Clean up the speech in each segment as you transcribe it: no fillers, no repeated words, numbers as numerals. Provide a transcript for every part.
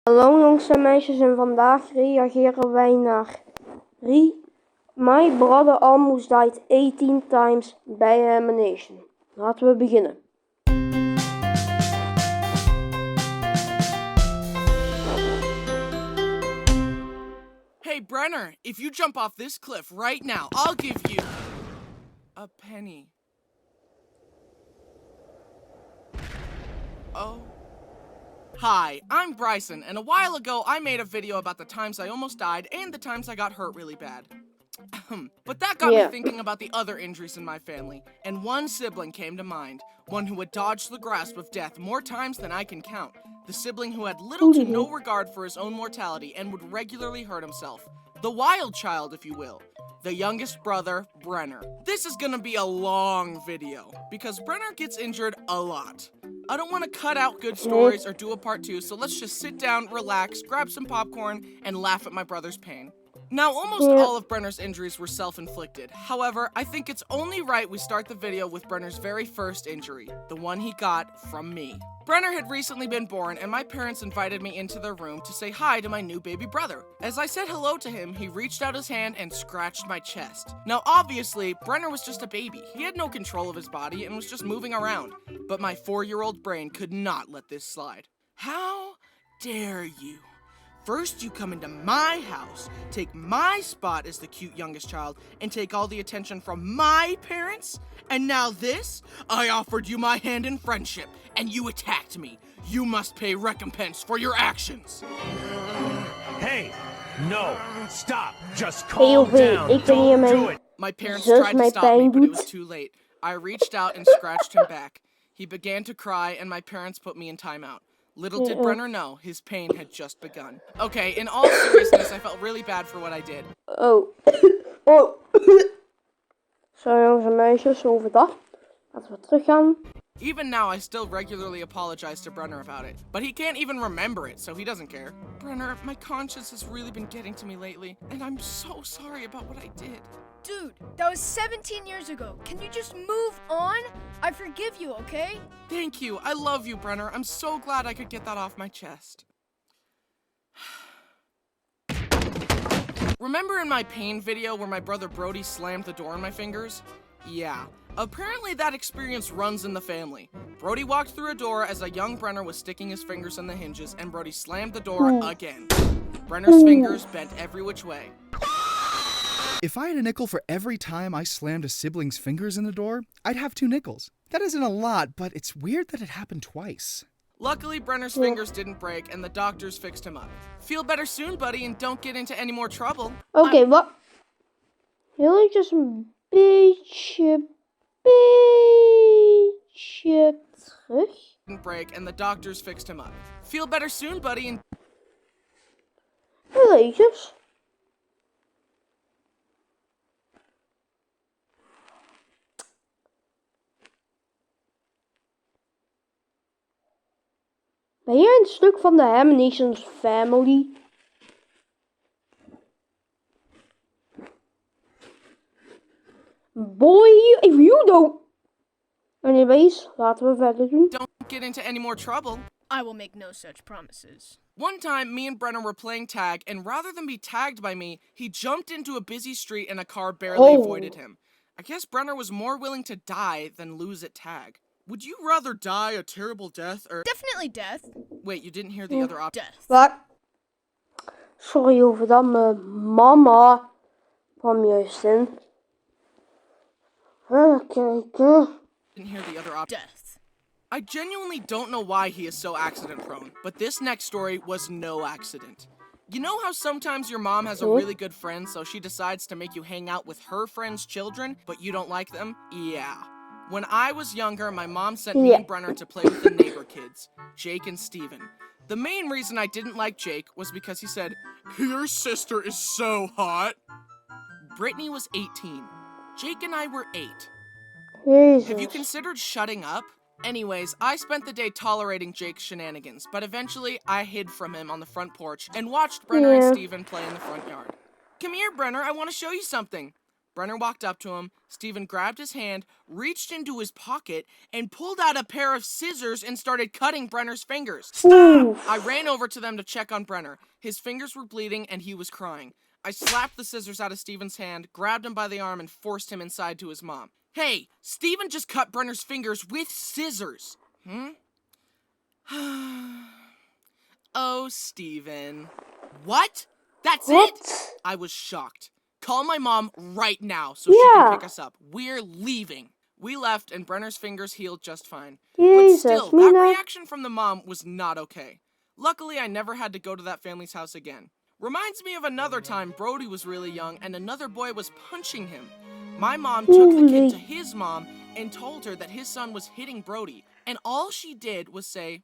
Hallo jongens en meisjes en vandaag reageren wij naar My brother almost died 18 times by ammunition. Laten we beginnen. Hey Brenner, if you jump off this cliff right now, I'll give you a penny. Oh. Hi, I'm Bryson, and a while ago I made a video about the times I almost died and the times I got hurt really bad. But that got me thinking about the other injuries in my family, and one sibling came to mind, one who had dodged the grasp of death more times than I can count. The sibling who had little to no regard for his own mortality and would regularly hurt himself. The wild child, if you will. The youngest brother, Brenner. This is gonna be a long video, because Brenner gets injured a lot. I don't want to cut out good stories or do a part 2, so let's just sit down, relax, grab some popcorn, and laugh at my brother's pain. Now, almost all of Brenner's injuries were self-inflicted. However, I think it's only right we start the video with Brenner's very first injury, the one he got from me. Brenner had recently been born, and my parents invited me into their room to say hi to my new baby brother. As I said hello to him, he reached out his hand and scratched my chest. Now, obviously, Brenner was just a baby. He had no control of his body and was just moving around. But my 4-year-old brain could not let this slide. How dare you? First, you come into my house, take my spot as the cute youngest child, and take all the attention from my parents? And now this? I offered you my hand in friendship, and you attacked me. You must pay recompense for your actions. Hey, no, stop. Just calm down. Don't do it. My parents tried to stop me, but it was too late. I reached out and scratched him back. He began to cry, and my parents put me in timeout. Little did Brenner know, his pain had just begun. Okay, in all seriousness, I felt really bad for what I did. Oh. Sorry jongens en meisjes, over dat. Laten we teruggaan. Even now, I still regularly apologize to Brenner about it. But he can't even remember it, so he doesn't care. Brenner, my conscience has really been getting to me lately, and I'm so sorry about what I did. Dude, that was 17 years ago. Can you just move on? I forgive you, okay? Thank you. I love you, Brenner. I'm so glad I could get that off my chest. Remember in my pain video where my brother Brody slammed the door in my fingers? Yeah. Apparently that experience runs in the family. Brody walked through a door as a young Brenner was sticking his fingers in the hinges, and Brody slammed the door again. Brenner's fingers bent every which way. If I had a nickel for every time I slammed a sibling's fingers in the door, I'd have 2 nickels. That isn't a lot, but it's weird that it happened twice. Luckily, Brenner's fingers didn't break, and the doctors fixed him up. Feel better soon, buddy, and don't get into any more trouble. Oké, wat? Heel eventjes een beetje terug. Didn't break, and the doctors fixed him up. Feel better soon, buddy, and... Heel eventjes. Ben jij een stuk van de Ammunitions family? Boy, if you don't... Anyways, laten we verder doen. Don't get into any more trouble. I will make no such promises. One time, me and Brenner were playing tag, and rather than be tagged by me, he jumped into a busy street and a car barely avoided him. I guess Brenner was more willing to die than lose at tag. Would you rather die a terrible death or... Definitely death. Wait, you didn't hear the other option? Death. Wat? Sorry over dat, mijn mama kwam juist in. Even kijken. Didn't hear the other option. Death. I genuinely don't know why he is so accident prone, but this next story was no accident. You know how sometimes your mom has a really good friend, so she decides to make you hang out with her friends' children, but you don't like them? Yeah. When I was younger, my mom sent me and Brenner to play with the neighbor kids, Jake and Steven. The main reason I didn't like Jake was because he said, "Your sister is so hot." Brittany was 18. Jake and I were 8. Jezus. Have you considered shutting up? Anyways, I spent the day tolerating Jake's shenanigans, but eventually I hid from him on the front porch and watched Brenner and Steven play in the front yard. Come here, Brenner, I want to show you something. Brenner walked up to him. Steven grabbed his hand, reached into his pocket, and pulled out a pair of scissors and started cutting Brenner's fingers. Stop! I ran over to them to check on Brenner. His fingers were bleeding and he was crying. I slapped the scissors out of Steven's hand, grabbed him by the arm, and forced him inside to his mom. Hey, Steven just cut Brenner's fingers with scissors. Oh, Steven. What? That's it? I was shocked. Call my mom right now so she can pick us up. We're leaving. We left and Brenner's fingers healed just fine. Jesus, but still, that reaction from the mom was not okay. Luckily, I never had to go to that family's house again. Reminds me of another time Brody was really young and another boy was punching him. My mom took the kid to his mom and told her that his son was hitting Brody. And all she did was say,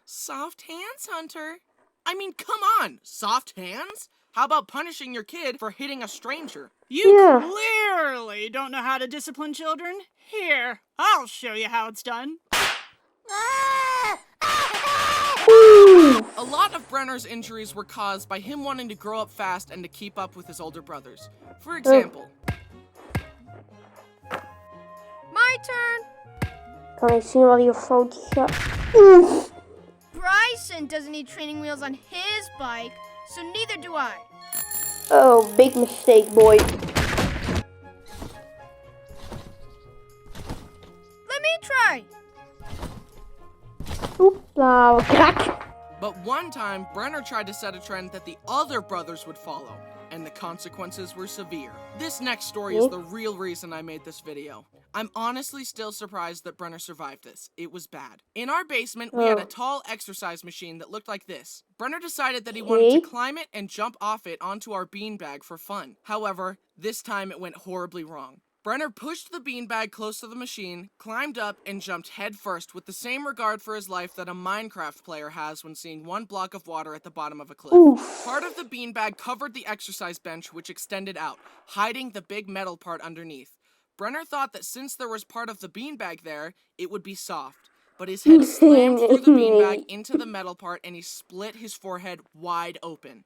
"Soft hands, Hunter." I mean, come on, soft hands? How about punishing your kid for hitting a stranger? You clearly don't know how to discipline children. Here, I'll show you how it's done. A lot of Brenner's injuries were caused by him wanting to grow up fast and to keep up with his older brothers. For example... My turn. Kan ik zien waar je foutjes gaat? Bryson doesn't need training wheels on his bike, so neither do I. Oh, big mistake, boy. Let me try. Oepla, krak. But one time, Brenner tried to set a trend that the other brothers would follow, and the consequences were severe. This next story is the real reason I made this video. I'm honestly still surprised that Brenner survived this. It was bad. In our basement, we had a tall exercise machine that looked like this. Brenner decided that he wanted to climb it and jump off it onto our beanbag for fun. However, this time it went horribly wrong. Brenner pushed the beanbag close to the machine, climbed up, and jumped headfirst with the same regard for his life that a Minecraft player has when seeing one block of water at the bottom of a cliff. Part of the beanbag covered the exercise bench, which extended out, hiding the big metal part underneath. Brenner thought that since there was part of the beanbag there, it would be soft. But his head slammed through the beanbag into the metal part and he split his forehead wide open.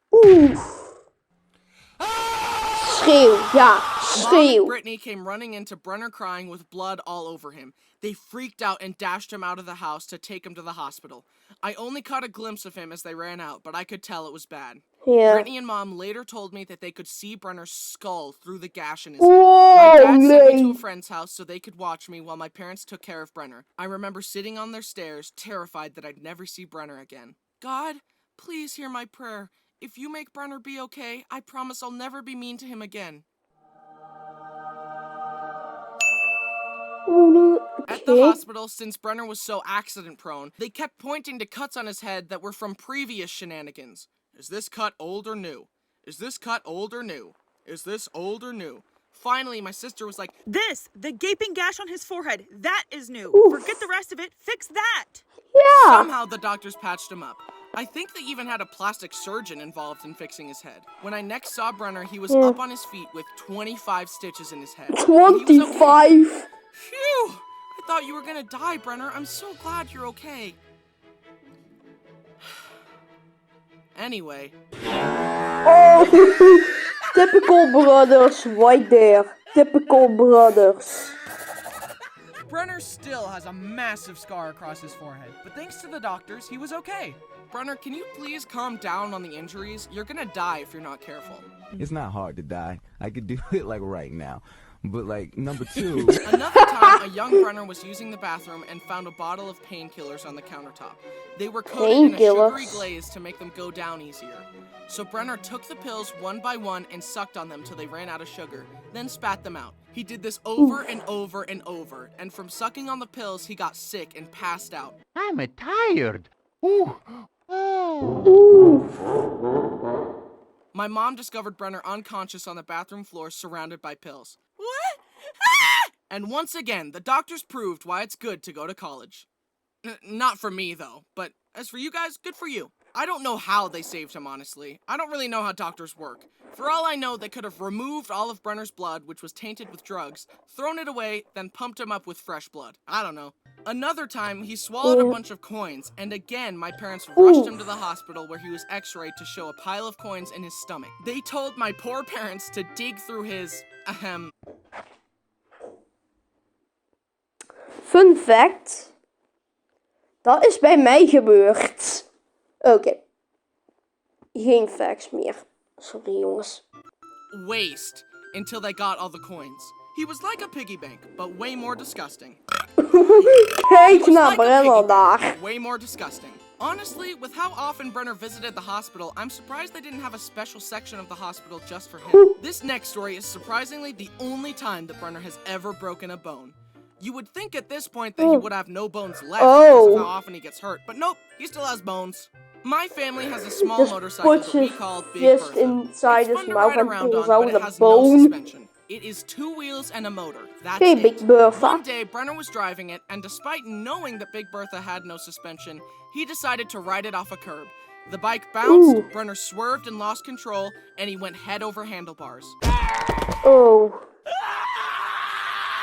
Schreeuw, ja, Mom and schreeuw. Brittany came running into Brenner crying with blood all over him. They freaked out and dashed him out of the house to take him to the hospital. I only caught a glimpse of him as they ran out, but I could tell it was bad. Yeah. Brittany and Mom later told me that they could see Brenner's skull through the gash in his head. My dad sent me to a friend's house so they could watch me while my parents took care of Brenner. I remember sitting on their stairs, terrified that I'd never see Brenner again. God, please hear my prayer. If you make Brenner be okay, I promise I'll never be mean to him again. At the hospital, since Brenner was so accident-prone, they kept pointing to cuts on his head that were from previous shenanigans. Is this cut old or new? Is this cut old or new? Is this old or new? Finally, my sister was like, The gaping gash on his forehead, that is new. Forget the rest of it, fix that. Yeah. Somehow the doctors patched him up. I think they even had a plastic surgeon involved in fixing his head. When I next saw Brenner, he was up on his feet with 25 stitches in his head. 25. Phew! I thought you were gonna die, Brenner. I'm so glad you're okay. Anyway. Oh, typical brothers right there. Typical brothers. Brenner still has a massive scar across his forehead, but thanks to the doctors, he was okay. Brenner, can you please calm down on the injuries? You're gonna die if you're not careful. It's not hard to die. I could do it like right now. But like, number two... Another time, a young Brenner was using the bathroom and found a bottle of painkillers on the countertop. They were coated in a sugary glaze to make them go down easier. So Brenner took the pills one by one and sucked on them till they ran out of sugar, then spat them out. He did this over and over and over, and from sucking on the pills, he got sick and passed out. I'm tired. Ooh. My mom discovered Brenner unconscious on the bathroom floor surrounded by pills. What? Ah! And once again, the doctors proved why it's good to go to college. Not for me, though, but as for you guys, good for you. I don't know how they saved him, honestly. I don't really know how doctors work. For all I know, they could have removed all of Brenner's blood, which was tainted with drugs, thrown it away, then pumped him up with fresh blood. I don't know. Another time, he swallowed a bunch of coins, and again, my parents rushed him to the hospital where he was x-rayed to show a pile of coins in his stomach. They told my poor parents to dig through his Ahem. Fun fact. Dat is bij mij gebeurd. Oké. Geen facts meer. Sorry jongens. Waste until they got all the coins. He was like a piggy bank, but way more disgusting. Kijk naar Brenner daar. Way more disgusting. Honestly, with how often Brenner visited the hospital, I'm surprised they didn't have a special section of the hospital just for him. This next story is surprisingly the only time that Brenner has ever broken a bone. You would think at this point that he would have no bones left because of how often he gets hurt, but nope, he still has bones. My family has a small motorcycle that we call Big Bertha. Inside It's his fun to mouth ride and around pulls on, out but it the has no bone. suspension. It is 2 wheels and a motor. That's Okay, it. Big Bertha. One day, Brenner was driving it, and despite knowing that Big Bertha had no suspension, he decided to ride it off a curb. The bike bounced, Brenner swerved and lost control, and he went head over handlebars. Oh.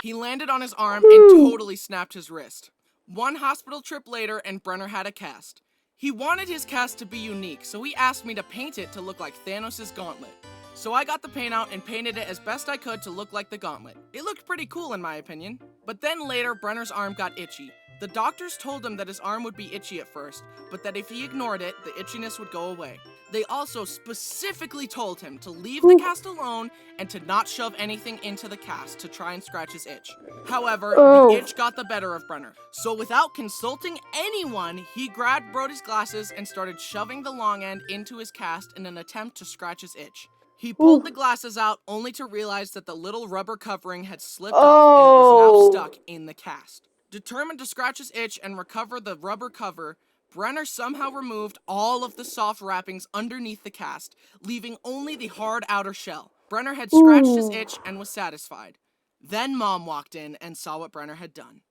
He landed on his arm and totally snapped his wrist. One hospital trip later, and Brenner had a cast. He wanted his cast to be unique, so he asked me to paint it to look like Thanos' gauntlet. So I got the paint out and painted it as best I could to look like the gauntlet. It looked pretty cool in my opinion. But then later, Brenner's arm got itchy. The doctors told him that his arm would be itchy at first, but that if he ignored it, the itchiness would go away. They also specifically told him to leave the cast alone and to not shove anything into the cast to try and scratch his itch. However, the itch got the better of Brenner. So without consulting anyone, he grabbed Brody's glasses and started shoving the long end into his cast in an attempt to scratch his itch. He pulled the glasses out only to realize that the little rubber covering had slipped off and it was now stuck in the cast. Determined to scratch his itch and recover the rubber cover, Brenner somehow removed all of the soft wrappings underneath the cast, leaving only the hard outer shell. Brenner had scratched his itch and was satisfied. Then Mom walked in and saw what Brenner had done.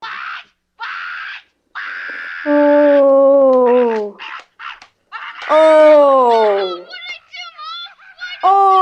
Oh. Oh. Oh.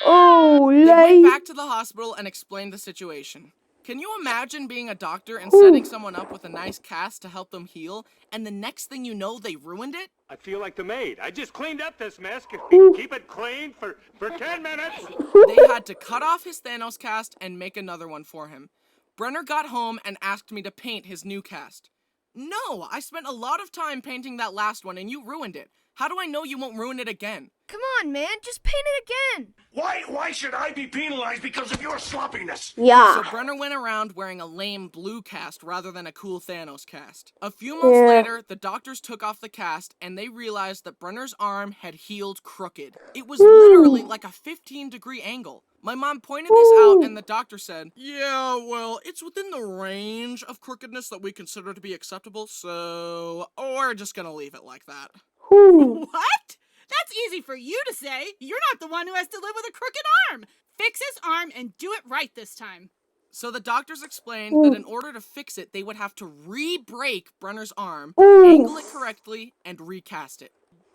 Oh, They went back to the hospital and explained the situation. Can you imagine being a doctor and setting someone up with a nice cast to help them heal, and the next thing you know, they ruined it? I feel like the maid. I just cleaned up this mess. Keep it clean for 10 minutes. They had to cut off his Thanos cast and make another one for him. Brenner got home and asked me to paint his new cast. No, I spent a lot of time painting that last one and you ruined it. How do I know you won't ruin it again? Come on, man, just paint it again. Why should I be penalized because of your sloppiness? Yeah. So Brenner went around wearing a lame blue cast rather than a cool Thanos cast. A few months later, the doctors took off the cast and they realized that Brenner's arm had healed crooked. It was literally like a 15-degree angle. My mom pointed this out and the doctor said, "Yeah, well, it's within the range of crookedness that we consider to be acceptable, so we're just gonna leave it like that." What? That's easy for you to say. You're not the one who has to live with a crooked arm. Fix his arm and do it right this time. So the doctors explained that in order to fix it, they would have to re-break Brenner's arm, angle it correctly, and recast it.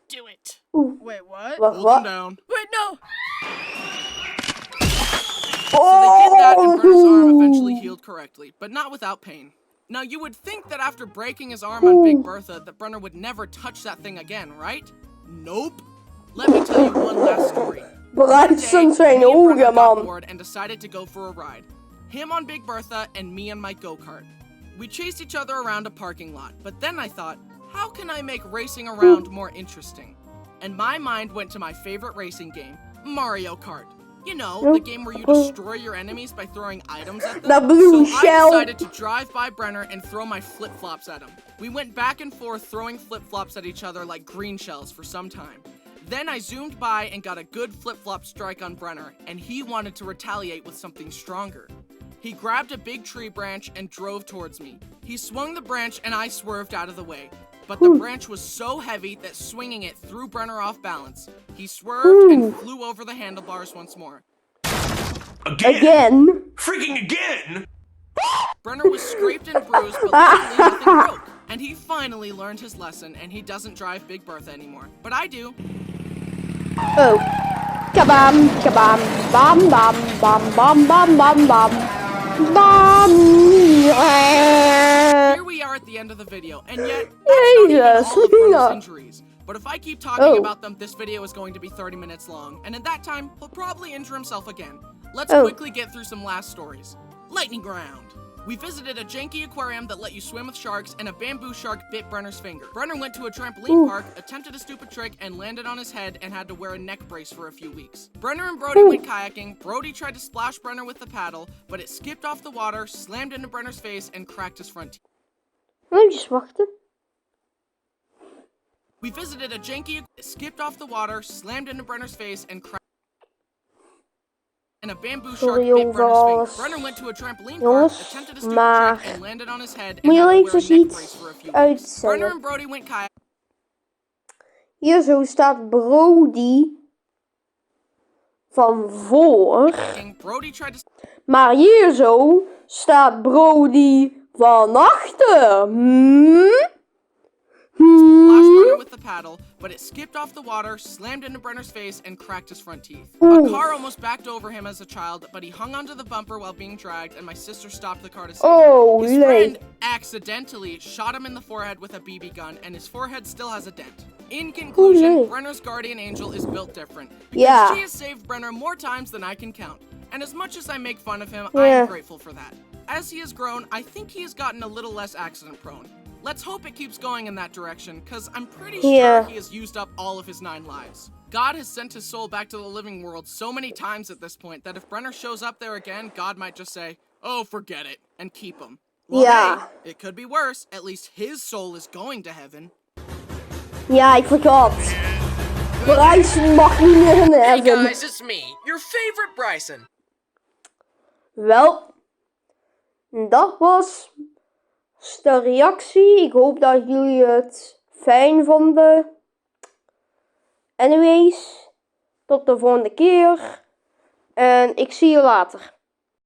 Do it. Wait, what? Hold him down. Wait, no. So they did that and Brenner's arm eventually healed correctly, but not without pain. Now you would think that after breaking his arm on Big Bertha that Brenner would never touch that thing again, right? Nope. Let me tell you one last story. Bryson zijn me and Brenner ogen, got man. bored and decided to go for a ride. Him on Big Bertha and me on my go-kart. We chased each other around a parking lot, but then I thought, how can I make racing around more interesting? And my mind went to my favorite racing game, Mario Kart. You know, the game where you destroy your enemies by throwing items at them. The blue So shell. I decided to drive by Brenner and throw my flip-flops at him. We went back and forth throwing flip-flops at each other like green shells for some time. Then I zoomed by and got a good flip-flop strike on Brenner, and he wanted to retaliate with something stronger. He grabbed a big tree branch and drove towards me. He swung the branch and I swerved out of the way. But the branch was so heavy that swinging it threw Brenner off balance. He swerved and flew over the handlebars once more. Again. Freaking again? Brenner was scraped and bruised, but luckily nothing broke. And he finally learned his lesson, and he doesn't drive Big Bertha anymore. But I do. Oh. Kabam, kabam, bam, bam, bam, bam, bam, bam, bam. Here we are at the end of the video, and yet that's not even all of Brenner's injuries. But if I keep talking about them, this video is going to be 30 minutes long, and in that time, he'll probably injure himself again. Let's quickly get through some last stories. Lightning round. We visited a janky aquarium that let you swim with sharks, and a bamboo shark bit Brenner's finger. Brenner went to a trampoline park, attempted a stupid trick, and landed on his head and had to wear a neck brace for a few weeks. Brenner and Brody went kayaking. Brody tried to splash Brenner with the paddle, but it skipped off the water, slammed into Brenner's face, and cracked his front teeth. Even wachten. We visited a janky, skipped off the water, slammed into Brenner's face, and cracked. And a bamboo shark bit Brenner's finger. Brenner went to a trampoline park, attempted a stupid trick, and landed on his head and had to wear a neck brace for a few weeks. Brenner and Brody went kayaking. Hier zo staat Brody van voor. Brody tried to... Maar hier zo staat Brody van achter. Splashed Brenner with the paddle, but it skipped off the water, slammed into Brenner's face, and cracked his front teeth. A car almost backed over him as a child, but he hung onto the bumper while being dragged, and my sister stopped the car to save him. His friend accidentally shot him in the forehead with a BB gun, and his forehead still has a dent. In conclusion, Brenner's guardian angel is built different, because she has saved Brenner more times than I can count. And as much as I make fun of him, I am grateful for that. As he has grown, I think he has gotten a little less accident prone. Let's hope it keeps going in that direction, cause I'm pretty sure he has used up all of his 9 lives. God has sent his soul back to the living world so many times at this point that if Brenner shows up there again, God might just say, oh, forget it, and keep him. Well, hey, it could be worse. At least his soul is going to heaven. Ja, ik vergat. Bryson mag niet meer in de heaven. Hey guys, it's me, your favorite Bryson. Wel, dat was de reactie. Ik hoop dat jullie het fijn vonden. Anyways, tot de volgende keer. En ik zie je later.